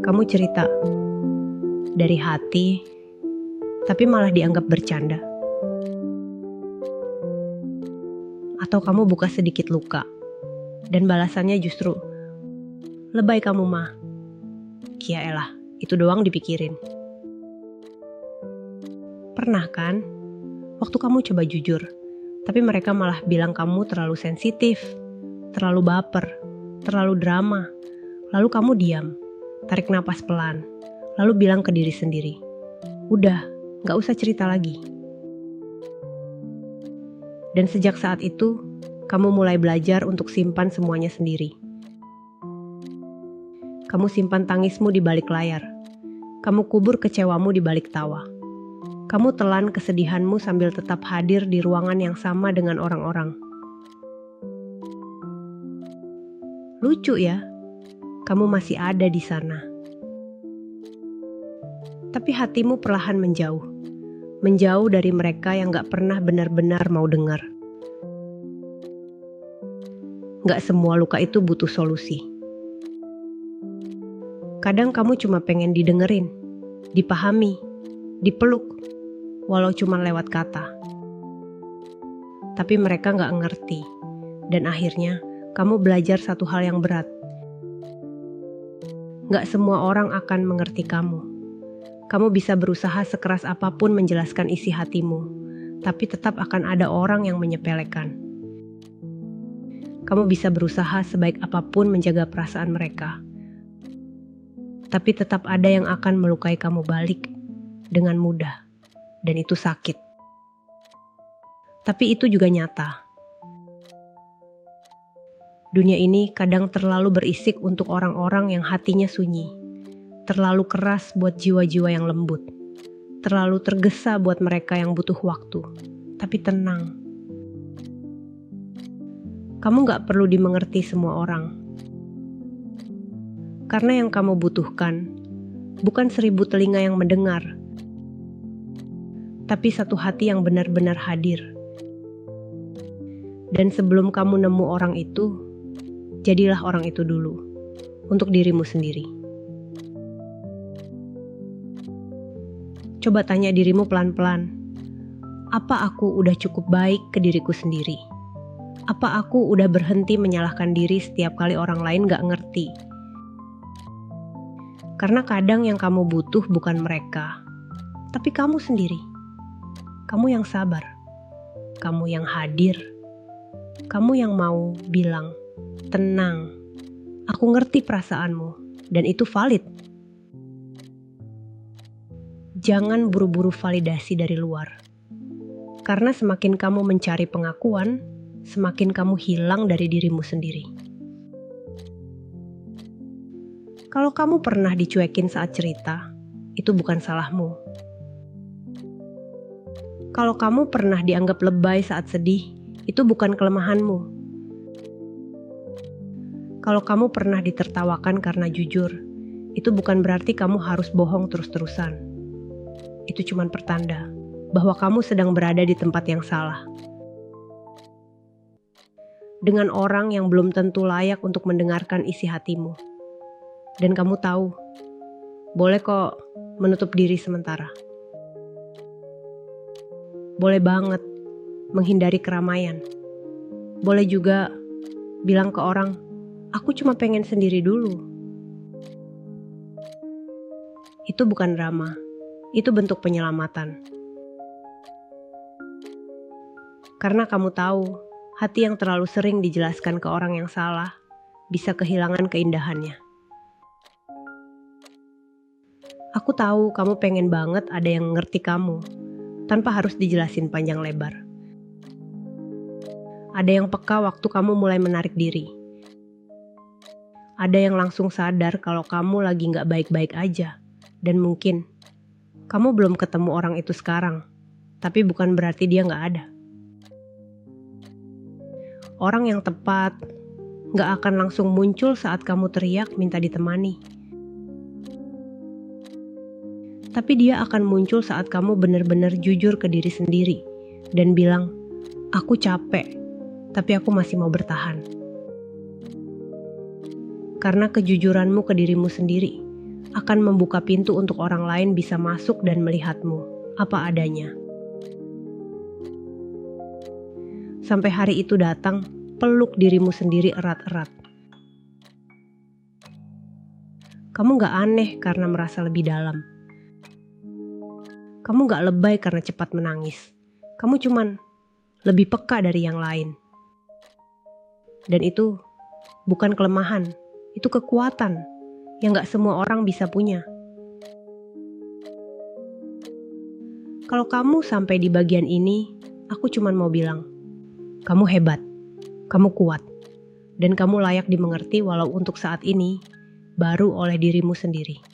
Kamu cerita dari hati, tapi malah dianggap bercanda. Atau kamu buka sedikit luka, dan balasannya justru, lebay kamu mah. Kiaelah, itu doang dipikirin. Pernah kan, waktu kamu coba jujur, tapi mereka malah bilang kamu terlalu sensitif, terlalu baper, terlalu drama. Lalu kamu diam, tarik napas pelan, lalu bilang ke diri sendiri, udah, gak usah cerita lagi. Dan sejak saat itu, kamu mulai belajar untuk simpan semuanya sendiri. Kamu simpan tangismu di balik layar. Kamu kubur kecewamu di balik tawa. Kamu telan kesedihanmu sambil tetap hadir di ruangan yang sama dengan orang-orang. Lucu ya, kamu masih ada di sana. Tapi hatimu perlahan menjauh. Menjauh dari mereka yang gak pernah benar-benar mau dengar. Gak semua luka itu butuh solusi. Kadang kamu cuma pengen didengerin, dipahami, dipeluk, walau cuma lewat kata. Tapi mereka gak ngerti, dan akhirnya kamu belajar satu hal yang berat. Gak semua orang akan mengerti kamu. Kamu bisa berusaha sekeras apapun menjelaskan isi hatimu, tapi tetap akan ada orang yang menyepelekan. Kamu bisa berusaha sebaik apapun menjaga perasaan mereka, tapi tetap ada yang akan melukai kamu balik dengan mudah, dan itu sakit. Tapi itu juga nyata. Dunia ini kadang terlalu berisik untuk orang-orang yang hatinya sunyi. Terlalu keras buat jiwa-jiwa yang lembut. Terlalu tergesa buat mereka yang butuh waktu. Tapi tenang. Kamu gak perlu dimengerti semua orang. Karena yang kamu butuhkan bukan 1000 telinga yang mendengar, tapi satu hati yang benar-benar hadir. Dan sebelum kamu nemu orang itu, jadilah orang itu dulu, untuk dirimu sendiri. Coba tanya dirimu pelan-pelan, apa aku udah cukup baik ke diriku sendiri? Apa aku udah berhenti menyalahkan diri setiap kali orang lain gak ngerti? Karena kadang yang kamu butuh bukan mereka, tapi kamu sendiri. Kamu yang sabar, kamu yang hadir, kamu yang mau bilang, tenang, aku ngerti perasaanmu, dan itu valid. Jangan buru-buru validasi dari luar. Karena semakin kamu mencari pengakuan, semakin kamu hilang dari dirimu sendiri. Kalau kamu pernah dicuekin saat cerita, itu bukan salahmu. Kalau kamu pernah dianggap lebay saat sedih, itu bukan kelemahanmu. Kalau kamu pernah ditertawakan karena jujur, itu bukan berarti kamu harus bohong terus-terusan. Itu cuma pertanda bahwa kamu sedang berada di tempat yang salah. Dengan orang yang belum tentu layak untuk mendengarkan isi hatimu. Dan kamu tahu, boleh kok menutup diri sementara. Boleh banget menghindari keramaian. Boleh juga bilang ke orang, aku cuma pengen sendiri dulu. Itu bukan drama, itu bentuk penyelamatan. Karena kamu tahu, hati yang terlalu sering dijelaskan ke orang yang salah bisa kehilangan keindahannya. Aku tahu kamu pengen banget ada yang ngerti kamu, tanpa harus dijelasin panjang lebar. Ada yang peka waktu kamu mulai menarik diri. Ada yang langsung sadar kalau kamu lagi gak baik-baik aja. Dan mungkin kamu belum ketemu orang itu sekarang, tapi bukan berarti dia gak ada. Orang yang tepat gak akan langsung muncul saat kamu teriak minta ditemani. Tapi dia akan muncul saat kamu benar-benar jujur ke diri sendiri dan bilang, aku capek, tapi aku masih mau bertahan. Karena kejujuranmu ke dirimu sendiri akan membuka pintu untuk orang lain bisa masuk dan melihatmu apa adanya. Sampai hari itu datang, peluk dirimu sendiri erat-erat. Kamu gak aneh karena merasa lebih dalam. Kamu gak lebay karena cepat menangis. Kamu cuman lebih peka dari yang lain. Dan itu bukan kelemahan, itu kekuatan yang gak semua orang bisa punya. Kalau kamu sampai di bagian ini, aku cuman mau bilang, kamu hebat, kamu kuat, dan kamu layak dimengerti walau untuk saat ini baru oleh dirimu sendiri.